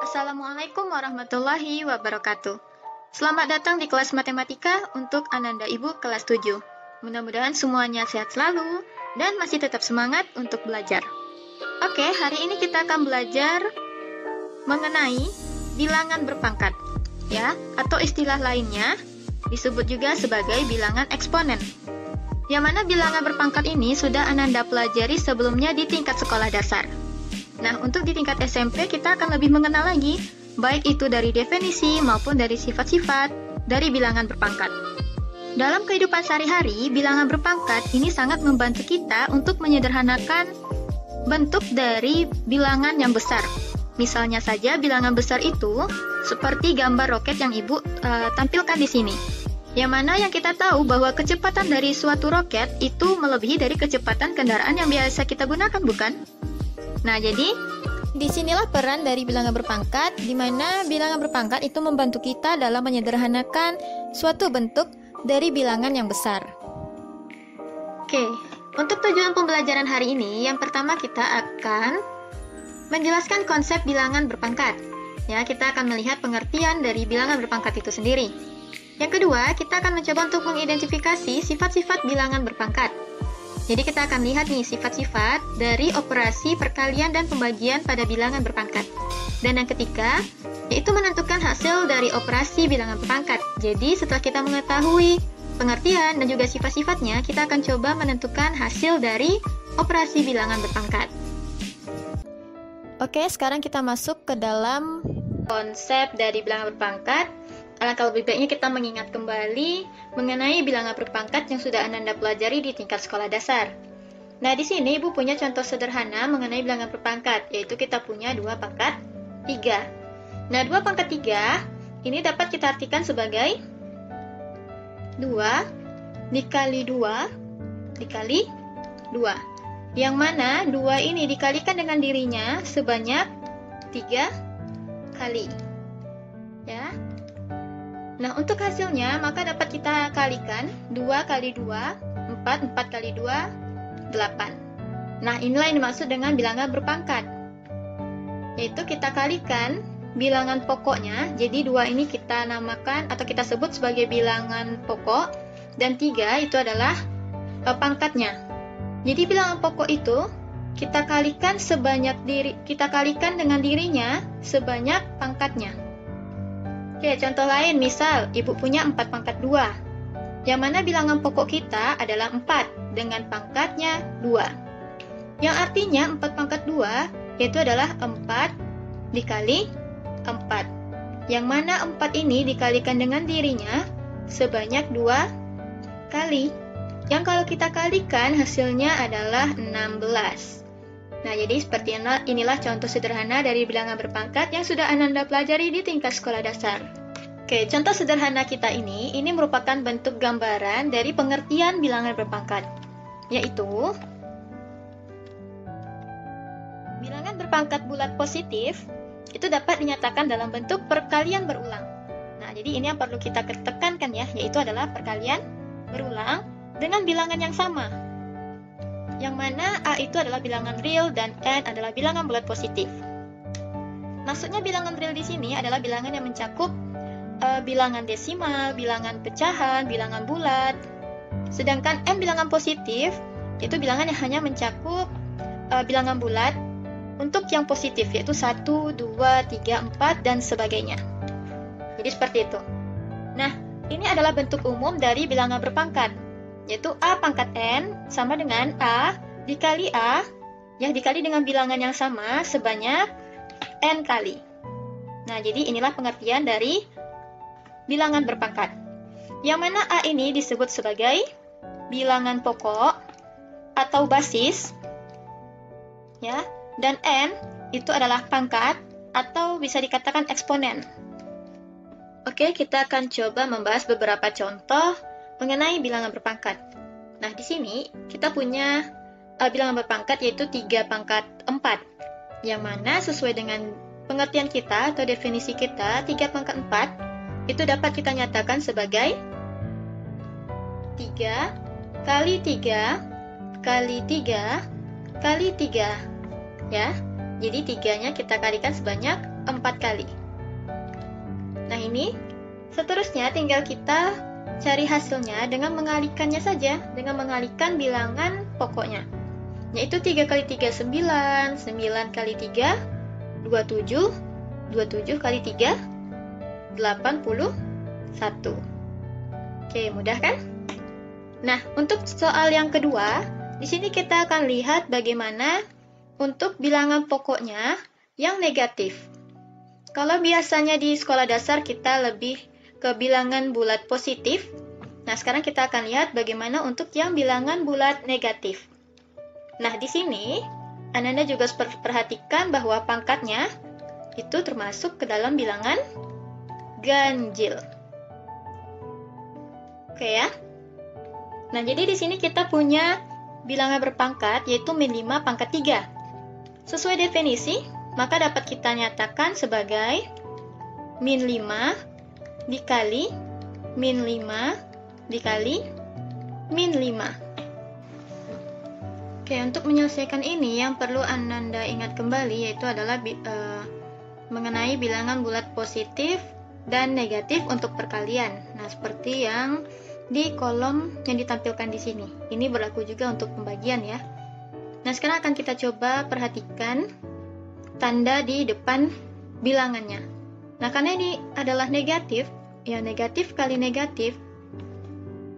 Assalamualaikum warahmatullahi wabarakatuh. Selamat datang di kelas matematika untuk Ananda Ibu kelas 7. Mudah-mudahan semuanya sehat selalu dan masih tetap semangat untuk belajar. Oke, hari ini kita akan belajar mengenai bilangan berpangkat, ya, atau istilah lainnya disebut juga sebagai bilangan eksponen. Yang mana bilangan berpangkat ini sudah Ananda pelajari sebelumnya di tingkat sekolah dasar. Nah, untuk di tingkat SMP kita akan lebih mengenal lagi, baik itu dari definisi maupun dari sifat-sifat dari bilangan berpangkat. Dalam kehidupan sehari-hari, bilangan berpangkat ini sangat membantu kita untuk menyederhanakan bentuk dari bilangan yang besar. Misalnya saja bilangan besar itu seperti gambar roket yang Ibu tampilkan di sini. Yang mana yang kita tahu bahwa kecepatan dari suatu roket itu melebihi dari kecepatan kendaraan yang biasa kita gunakan, bukan? Nah, jadi disinilah peran dari bilangan berpangkat, di mana bilangan berpangkat itu membantu kita dalam menyederhanakan suatu bentuk dari bilangan yang besar. Oke, untuk tujuan pembelajaran hari ini, yang pertama kita akan menjelaskan konsep bilangan berpangkat. Ya, kita akan melihat pengertian dari bilangan berpangkat itu sendiri. Yang kedua, kita akan mencoba untuk mengidentifikasi sifat-sifat bilangan berpangkat. Jadi kita akan lihat nih sifat-sifat dari operasi perkalian dan pembagian pada bilangan berpangkat. Dan yang ketiga, yaitu menentukan hasil dari operasi bilangan berpangkat. Jadi setelah kita mengetahui pengertian dan juga sifat-sifatnya, kita akan coba menentukan hasil dari operasi bilangan berpangkat. Oke, sekarang kita masuk ke dalam konsep dari bilangan berpangkat. Alangkah lebih baiknya kita mengingat kembali mengenai bilangan berpangkat yang sudah Ananda pelajari di tingkat sekolah dasar. Nah, di sini Ibu punya contoh sederhana mengenai bilangan berpangkat, yaitu kita punya 2 pangkat 3. Nah, 2 pangkat 3 ini dapat kita artikan sebagai 2 dikali 2 dikali 2. Yang mana 2 ini dikalikan dengan dirinya sebanyak 3 kali. Ya. Nah, untuk hasilnya, maka dapat kita kalikan 2 kali 2, 4, 4 kali 2, 8. Nah, inilah yang dimaksud dengan bilangan berpangkat. Yaitu kita kalikan bilangan pokoknya, jadi 2 ini kita namakan atau kita sebut sebagai bilangan pokok, dan 3 itu adalah pangkatnya. Jadi bilangan pokok itu kita kalikan dengan dirinya sebanyak pangkatnya. Oke, contoh lain, misal Ibu punya 4 pangkat 2, yang mana bilangan pokok kita adalah 4 dengan pangkatnya 2. Yang artinya 4 pangkat 2 yaitu adalah 4 dikali 4. Yang mana 4 ini dikalikan dengan dirinya sebanyak 2 kali. Yang kalau kita kalikan hasilnya adalah 16. Nah, jadi seperti inilah contoh sederhana dari bilangan berpangkat yang sudah Ananda pelajari di tingkat sekolah dasar. Oke, contoh sederhana kita ini merupakan bentuk gambaran dari pengertian bilangan berpangkat, yaitu bilangan berpangkat bulat positif itu dapat dinyatakan dalam bentuk perkalian berulang. Nah, jadi ini yang perlu kita tekankan ya, yaitu adalah perkalian berulang dengan bilangan yang sama. Yang mana A itu adalah bilangan real dan N adalah bilangan bulat positif. Maksudnya bilangan real di sini adalah bilangan yang mencakup bilangan desimal, bilangan pecahan, bilangan bulat. Sedangkan N bilangan positif itu bilangan yang hanya mencakup bilangan bulat untuk yang positif, yaitu 1, 2, 3, 4, dan sebagainya. Jadi seperti itu. Nah, ini adalah bentuk umum dari bilangan berpangkat, yaitu A pangkat N sama dengan A dikali A yang dikali dengan bilangan yang sama sebanyak N kali. Nah, jadi inilah pengertian dari bilangan berpangkat. Yang mana A ini disebut sebagai bilangan pokok atau basis, ya, dan N itu adalah pangkat atau bisa dikatakan eksponen. Oke, kita akan coba membahas beberapa contoh mengenai bilangan berpangkat. Nah, di sini kita punya bilangan berpangkat yaitu 3 pangkat 4. Yang mana sesuai dengan pengertian kita atau definisi kita, 3 pangkat 4 itu dapat kita nyatakan sebagai 3 kali 3 kali 3 kali 3. Ya. Jadi 3-nya kita kalikan sebanyak 4 kali. Nah ini, seterusnya tinggal kita cari hasilnya dengan mengalihkannya saja, dengan mengalihkan bilangan pokoknya. Yaitu 3 kali 3, 9, 9 kali 3, 27, 27 kali 3, 81. Oke, mudah kan? Nah, untuk soal yang kedua, di sini kita akan lihat bagaimana untuk bilangan pokoknya yang negatif. Kalau biasanya di sekolah dasar kita lebih ke bilangan bulat positif, nah sekarang kita akan lihat bagaimana untuk yang bilangan bulat negatif. Nah, di sini Ananda juga perhatikan bahwa pangkatnya itu termasuk ke dalam bilangan ganjil. Oke ya. Nah, jadi di sini kita punya bilangan berpangkat yaitu min 5 pangkat 3. Sesuai definisi, maka dapat kita nyatakan sebagai min 5 dikali min 5 dikali min 5. Oke, untuk menyelesaikan ini yang perlu Ananda ingat kembali yaitu adalah mengenai bilangan bulat positif dan negatif untuk perkalian. Nah, seperti yang di kolom yang ditampilkan di sini. Ini berlaku juga untuk pembagian ya. Nah, sekarang akan kita coba perhatikan tanda di depan bilangannya. Nah, karena ini adalah negatif, ya negatif kali negatif,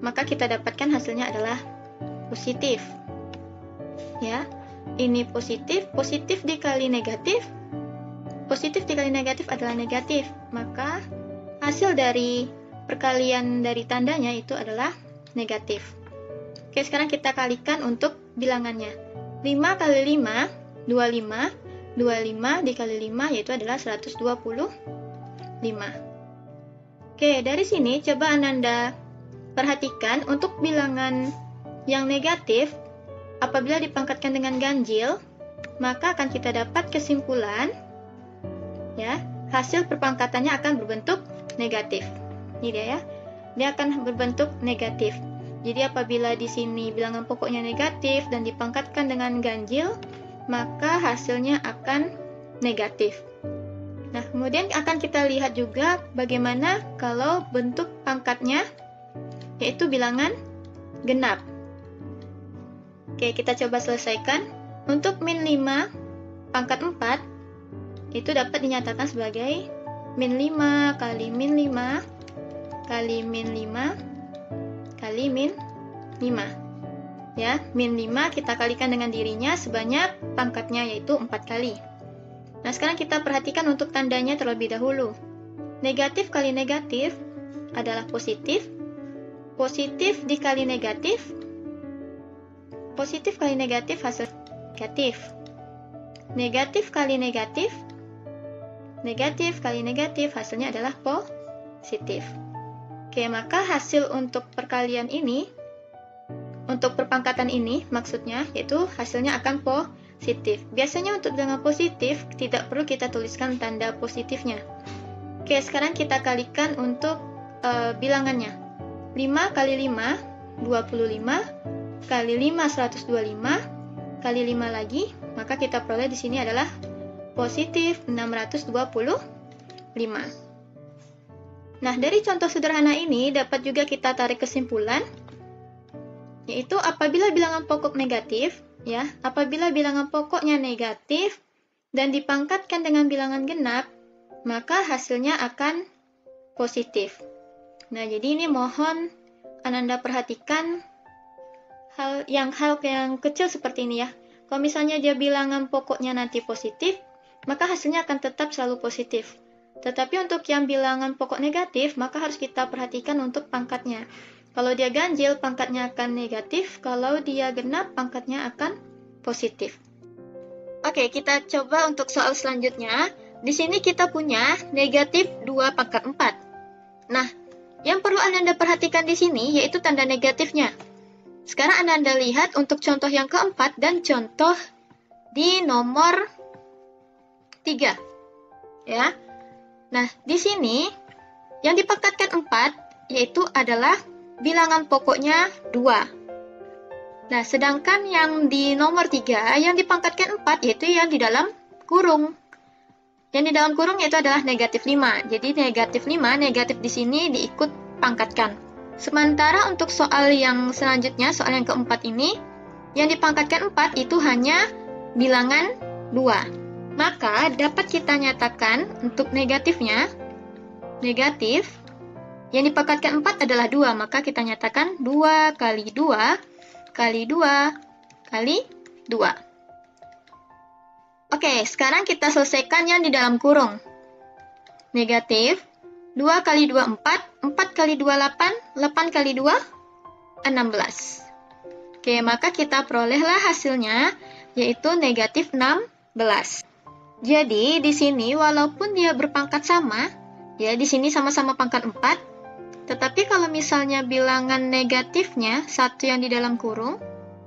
maka kita dapatkan hasilnya adalah positif. Ya, ini positif, positif dikali negatif, positif dikali negatif adalah negatif. Maka hasil dari perkalian dari tandanya itu adalah negatif. Oke, sekarang kita kalikan untuk bilangannya. 5 kali 5, 25. 25 dikali 5 yaitu adalah 125. Oke, dari sini coba Ananda perhatikan untuk bilangan yang negatif, apabila dipangkatkan dengan ganjil, maka akan kita dapat kesimpulan, ya, hasil perpangkatannya akan berbentuk negatif. Ini dia ya, dia akan berbentuk negatif. Jadi apabila di sini bilangan pokoknya negatif dan dipangkatkan dengan ganjil, maka hasilnya akan negatif. Nah, kemudian akan kita lihat juga bagaimana kalau bentuk pangkatnya yaitu bilangan genap. Oke, kita coba selesaikan. Untuk min 5 pangkat 4 itu dapat dinyatakan sebagai min 5 kali min 5 kali min 5 kali min 5. Ya, min 5 kita kalikan dengan dirinya sebanyak pangkatnya yaitu 4 kali. Nah, sekarang kita perhatikan untuk tandanya terlebih dahulu. Negatif kali negatif adalah positif. Positif dikali negatif. Positif kali negatif hasil negatif. Negatif kali negatif. Negatif kali negatif hasilnya adalah positif. Oke, maka hasil untuk perkalian ini, untuk perpangkatan ini maksudnya, yaitu hasilnya akan positif. Biasanya untuk bilangan positif, tidak perlu kita tuliskan tanda positifnya. Oke, sekarang kita kalikan untuk bilangannya. 5 kali 5, 25, kali 5, 125, kali 5 lagi, maka kita peroleh di sini adalah positif 625. Nah, dari contoh sederhana ini dapat juga kita tarik kesimpulan, yaitu apabila bilangan pokok negatif, ya, apabila bilangan pokoknya negatif dan dipangkatkan dengan bilangan genap, maka hasilnya akan positif. Nah, jadi ini mohon Ananda perhatikan hal yang kecil seperti ini ya. Kalau misalnya dia bilangan pokoknya nanti positif, maka hasilnya akan tetap selalu positif. Tetapi untuk yang bilangan pokok negatif, maka harus kita perhatikan untuk pangkatnya. Kalau dia ganjil, pangkatnya akan negatif. Kalau dia genap, pangkatnya akan positif. Oke, kita coba untuk soal selanjutnya. Di sini kita punya negatif 2 pangkat 4. Nah, yang perlu Ananda perhatikan di sini yaitu tanda negatifnya. Sekarang Ananda lihat untuk contoh yang keempat dan contoh di nomor 3. Ya. Nah, di sini yang dipangkatkan 4 yaitu adalah bilangan pokoknya 2. Nah, sedangkan yang di nomor 3 yang dipangkatkan 4 yaitu yang di dalam kurung. Yang di dalam kurung itu adalah negatif 5. Jadi negatif 5, negatif di sini diikut pangkatkan. Sementara untuk soal yang selanjutnya, soal yang keempat ini, yang dipangkatkan 4 itu hanya bilangan 2. Maka dapat kita nyatakan untuk negatifnya, negatif, yang dipangkatkan 4 adalah 2. Maka kita nyatakan 2 kali 2 kali 2 kali 2. Oke, sekarang kita selesaikan yang di dalam kurung. Negatif, 2 kali 2, 4. 4 kali 2, 8. 8 kali 2, 16. Oke, maka kita perolehlah hasilnya, yaitu negatif 16. Jadi, di sini walaupun dia berpangkat sama, ya di sini sama-sama pangkat 4, tetapi kalau misalnya bilangan negatifnya, satu yang di dalam kurung,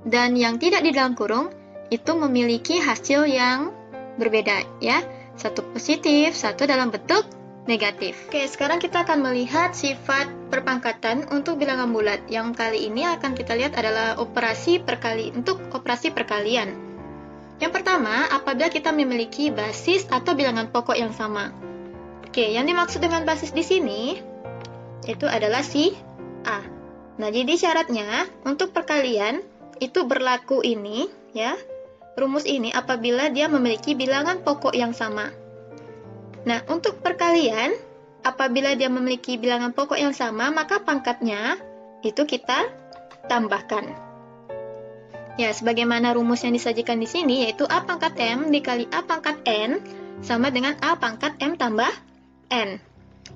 dan yang tidak di dalam kurung, itu memiliki hasil yang berbeda, ya. Satu positif, satu dalam bentuk negatif. Oke, sekarang kita akan melihat sifat perpangkatan untuk bilangan bulat. Yang kali ini akan kita lihat adalah operasi perkalian. Yang pertama, apabila kita memiliki basis atau bilangan pokok yang sama. Oke, yang dimaksud dengan basis di sini itu adalah si A. Nah, jadi syaratnya untuk perkalian itu berlaku ini, ya. Rumus ini apabila dia memiliki bilangan pokok yang sama. Nah, untuk perkalian, apabila dia memiliki bilangan pokok yang sama, maka pangkatnya itu kita tambahkan. Ya, sebagaimana rumus yang disajikan di sini, yaitu A pangkat M dikali A pangkat N sama dengan A pangkat M tambah N.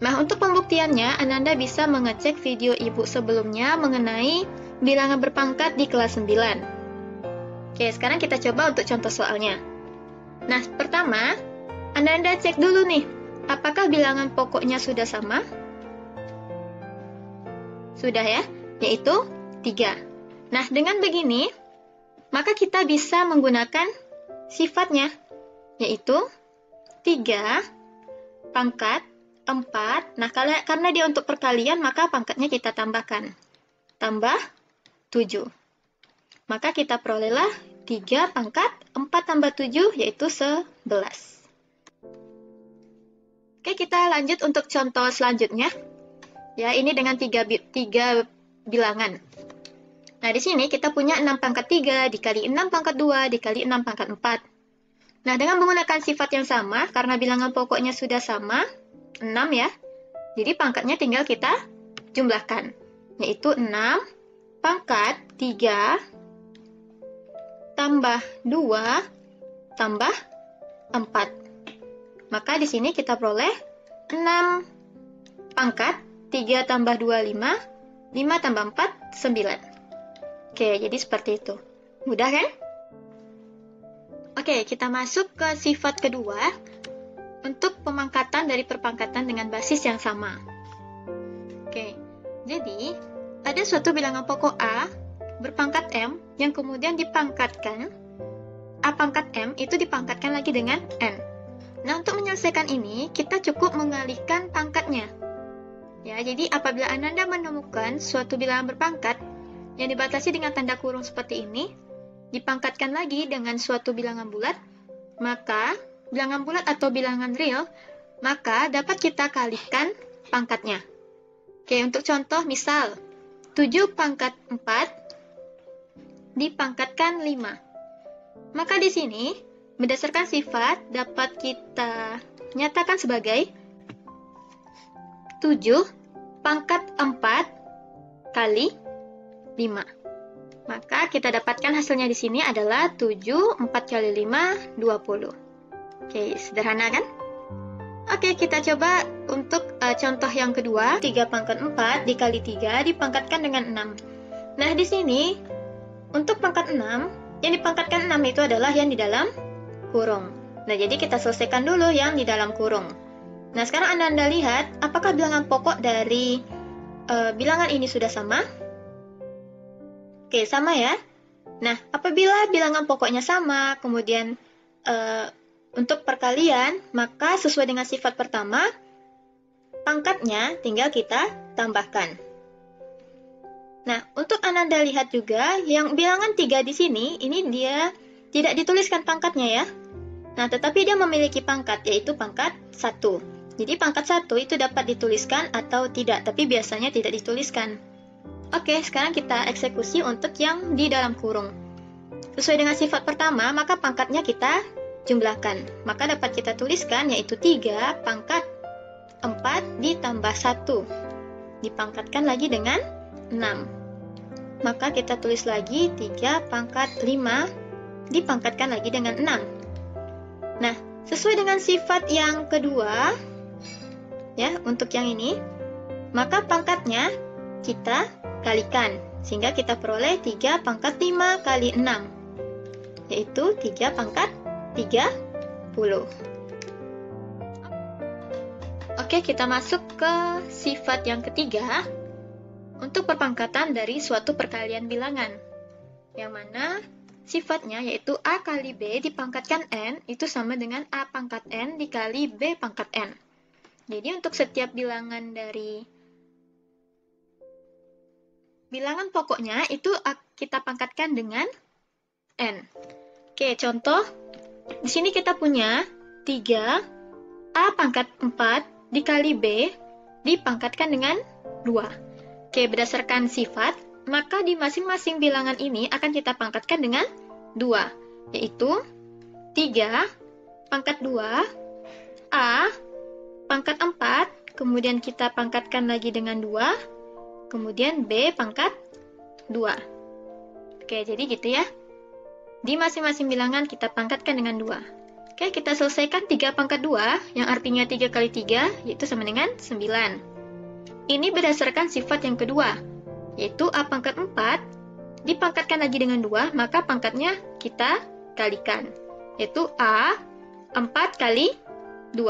Nah, untuk pembuktiannya, Ananda bisa mengecek video ibu sebelumnya mengenai bilangan berpangkat di kelas 9. Oke, sekarang kita coba untuk contoh soalnya. Nah, pertama, Ananda cek dulu nih, apakah bilangan pokoknya sudah sama? Sudah ya, yaitu 3. Nah, dengan begini, maka kita bisa menggunakan sifatnya, yaitu 3 pangkat 4. Nah, karena dia untuk perkalian, maka pangkatnya kita tambahkan. Tambah 7. Maka kita perolehlah 3 pangkat 4 tambah 7, yaitu 11. Oke, kita lanjut untuk contoh selanjutnya. Ya, ini dengan 3 bilangan. Nah, di sini kita punya 6 pangkat 3 dikali 6 pangkat 2 dikali 6 pangkat 4. Nah, dengan menggunakan sifat yang sama, karena bilangan pokoknya sudah sama, 6 ya. Jadi pangkatnya tinggal kita jumlahkan, yaitu 6 pangkat 3 tambah 2 tambah 4. Maka di sini kita peroleh 6 pangkat 3 tambah 2, 5. 5 tambah 4, 9. Oke, jadi seperti itu. Mudah kan? Oke, kita masuk ke sifat kedua untuk pemangkatan dari perpangkatan dengan basis yang sama. Oke, jadi ada suatu bilangan pokok A berpangkat M yang kemudian dipangkatkan. A pangkat M itu dipangkatkan lagi dengan N. Nah, untuk menyelesaikan ini, kita cukup mengalihkan pangkatnya. Ya, jadi apabila Ananda menemukan suatu bilangan berpangkat yang dibatasi dengan tanda kurung seperti ini, dipangkatkan lagi dengan suatu bilangan bulat, maka bilangan bulat atau bilangan real, maka dapat kita kalikan pangkatnya. Oke, untuk contoh misal, 7 pangkat 4 dipangkatkan 5. Maka di sini, berdasarkan sifat, dapat kita nyatakan sebagai 7 pangkat 4 kali 5. Maka kita dapatkan hasilnya di sini adalah 7, 4 kali 5, 20. Oke, sederhana kan? Oke, kita coba untuk contoh yang kedua. 3 pangkat 4 dikali 3 dipangkatkan dengan 6. Nah, di sini, untuk pangkat 6, yang dipangkatkan 6 itu adalah yang di dalam kurung. Nah, jadi kita selesaikan dulu yang di dalam kurung. Nah, sekarang Anda lihat, apakah bilangan pokok dari bilangan ini sudah sama? Oke, sama ya. Nah, apabila bilangan pokoknya sama, kemudian untuk perkalian, maka sesuai dengan sifat pertama, pangkatnya tinggal kita tambahkan. Nah, untuk Ananda lihat juga, yang bilangan 3 di sini, ini dia tidak dituliskan pangkatnya ya. Nah, tetapi dia memiliki pangkat, yaitu pangkat 1. Jadi pangkat 1 itu dapat dituliskan atau tidak, tapi biasanya tidak dituliskan. Oke, sekarang kita eksekusi untuk yang di dalam kurung. Sesuai dengan sifat pertama, maka pangkatnya kita jumlahkan. Maka dapat kita tuliskan yaitu 3 pangkat 4 ditambah 1. Dipangkatkan lagi dengan 6. Maka kita tulis lagi 3 pangkat 5 dipangkatkan lagi dengan 6. Nah, sesuai dengan sifat yang kedua, ya, untuk yang ini, maka pangkatnya kita kalikan, sehingga kita peroleh 3 pangkat 5 kali 6, yaitu 3 pangkat 30. Oke, kita masuk ke sifat yang ketiga, untuk perpangkatan dari suatu perkalian bilangan, yang mana sifatnya yaitu A kali B dipangkatkan N itu sama dengan A pangkat N dikali B pangkat N. Jadi untuk setiap bilangan dari bilangan pokoknya itu kita pangkatkan dengan N. Oke, contoh. Di sini kita punya 3 A pangkat 4 dikali B dipangkatkan dengan 2. Oke, berdasarkan sifat, maka di masing-masing bilangan ini akan kita pangkatkan dengan 2, yaitu 3 pangkat 2, A pangkat 4, kemudian kita pangkatkan lagi dengan 2, kemudian B pangkat 2. Oke, jadi gitu ya. Di masing-masing bilangan kita pangkatkan dengan 2. Oke, kita selesaikan 3 pangkat 2, yang artinya 3 kali 3, yaitu sama dengan 9. Ini berdasarkan sifat yang kedua, yaitu A pangkat 4, dipangkatkan lagi dengan 2, maka pangkatnya kita kalikan, yaitu A 4 kali 2.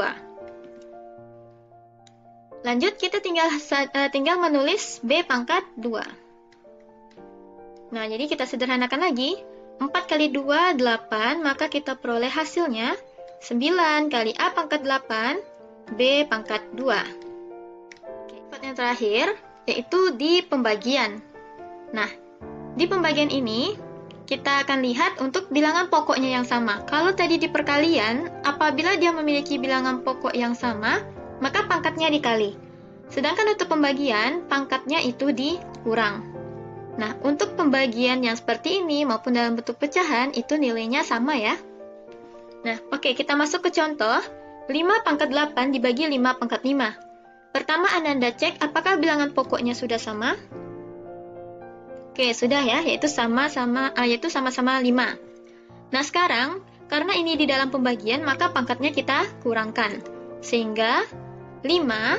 Lanjut, kita tinggal menulis B pangkat 2. Nah, jadi kita sederhanakan lagi. 4 kali 2, 8, maka kita peroleh hasilnya 9 kali A pangkat 8, B pangkat 2. Sifat yang terakhir, yaitu di pembagian. Nah, di pembagian ini, kita akan lihat untuk bilangan pokoknya yang sama. Kalau tadi di perkalian, apabila dia memiliki bilangan pokok yang sama, maka pangkatnya dikali. Sedangkan untuk pembagian, pangkatnya itu dikurang. Nah, untuk pembagian yang seperti ini maupun dalam bentuk pecahan, itu nilainya sama ya. Nah, oke, kita masuk ke contoh. 5 pangkat 8 dibagi 5 pangkat 5. Pertama, Ananda cek apakah bilangan pokoknya sudah sama. Oke, sudah ya, yaitu sama-sama 5. Nah, sekarang, karena ini di dalam pembagian, maka pangkatnya kita kurangkan. Sehingga 5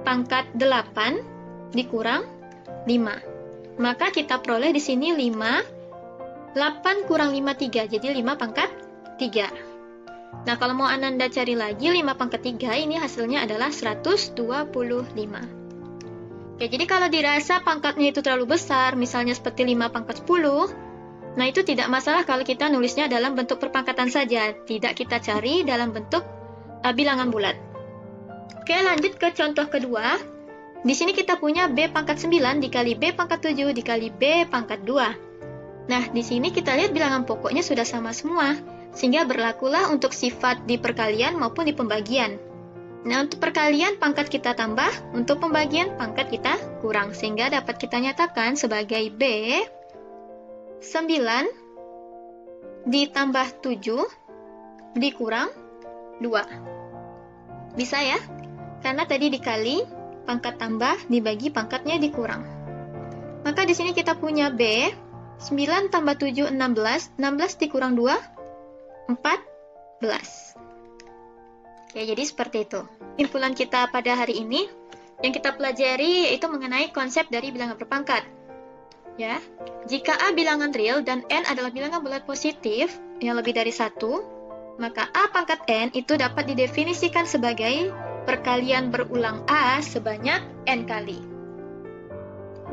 pangkat 8 dikurang 5. Maka kita peroleh di sini 5, 8 kurang 5, 3. Jadi 5 pangkat 3. Nah, kalau mau Ananda cari lagi 5 pangkat 3, ini hasilnya adalah 125. Oke, jadi kalau dirasa pangkatnya itu terlalu besar, misalnya seperti 5 pangkat 10, nah itu tidak masalah kalau kita nulisnya dalam bentuk perpangkatan saja. Tidak kita cari dalam bentuk bilangan bulat. Oke, lanjut ke contoh kedua. Di sini kita punya B pangkat 9 dikali B pangkat 7 dikali B pangkat 2. Nah, di sini kita lihat bilangan pokoknya sudah sama semua, sehingga berlakulah untuk sifat di perkalian maupun di pembagian. Nah, untuk perkalian pangkat kita tambah, untuk pembagian pangkat kita kurang, sehingga dapat kita nyatakan sebagai B 9 ditambah 7 dikurang 2. Bisa ya? Karena tadi dikali, pangkat tambah dibagi pangkatnya dikurang. Maka di sini kita punya B 9 tambah 7 16, 16 dikurang 2 14. Oke, jadi seperti itu. Kesimpulan kita pada hari ini yang kita pelajari yaitu mengenai konsep dari bilangan berpangkat. Ya, jika A bilangan real dan N adalah bilangan bulat positif yang lebih dari 1, maka A pangkat N itu dapat didefinisikan sebagai perkalian berulang A sebanyak N kali.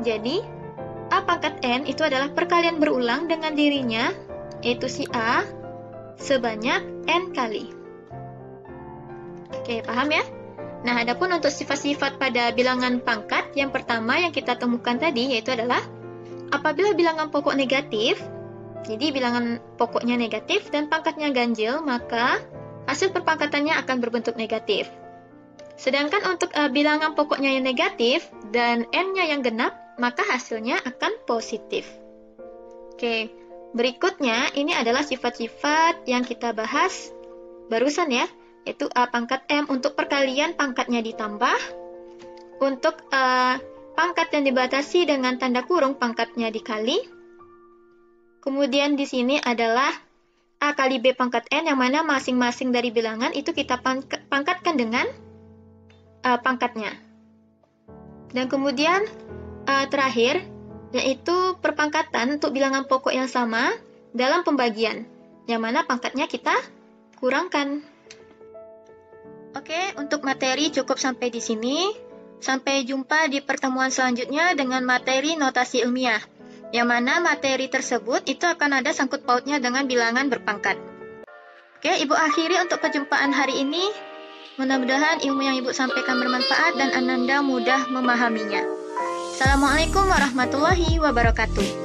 Jadi, A pangkat N itu adalah perkalian berulang dengan dirinya, yaitu si A, sebanyak N kali. Oke, paham ya? Nah, adapun untuk sifat-sifat pada bilangan pangkat, yang pertama yang kita temukan tadi yaitu adalah apabila bilangan pokok negatif, Jadi bilangan pokoknya negatif dan pangkatnya ganjil, maka hasil perpangkatannya akan berbentuk negatif. Sedangkan untuk bilangan pokoknya yang negatif dan n-nya yang genap, maka hasilnya akan positif. Oke, berikutnya ini adalah sifat-sifat yang kita bahas barusan ya, yaitu A pangkat M untuk perkalian pangkatnya ditambah, untuk pangkat yang dibatasi dengan tanda kurung pangkatnya dikali. Kemudian di sini adalah A kali B pangkat N, yang mana masing-masing dari bilangan itu kita pangkatkan dengan pangkatnya. Dan kemudian terakhir, yaitu perpangkatan untuk bilangan pokok yang sama dalam pembagian, yang mana pangkatnya kita kurangkan. Oke, untuk materi cukup sampai di sini. Sampai jumpa di pertemuan selanjutnya dengan materi notasi ilmiah, yang mana materi tersebut itu akan ada sangkut pautnya dengan bilangan berpangkat. Oke, Ibu akhiri untuk perjumpaan hari ini. Mudah-mudahan ilmu yang Ibu sampaikan bermanfaat dan Ananda mudah memahaminya. Assalamualaikum warahmatullahi wabarakatuh.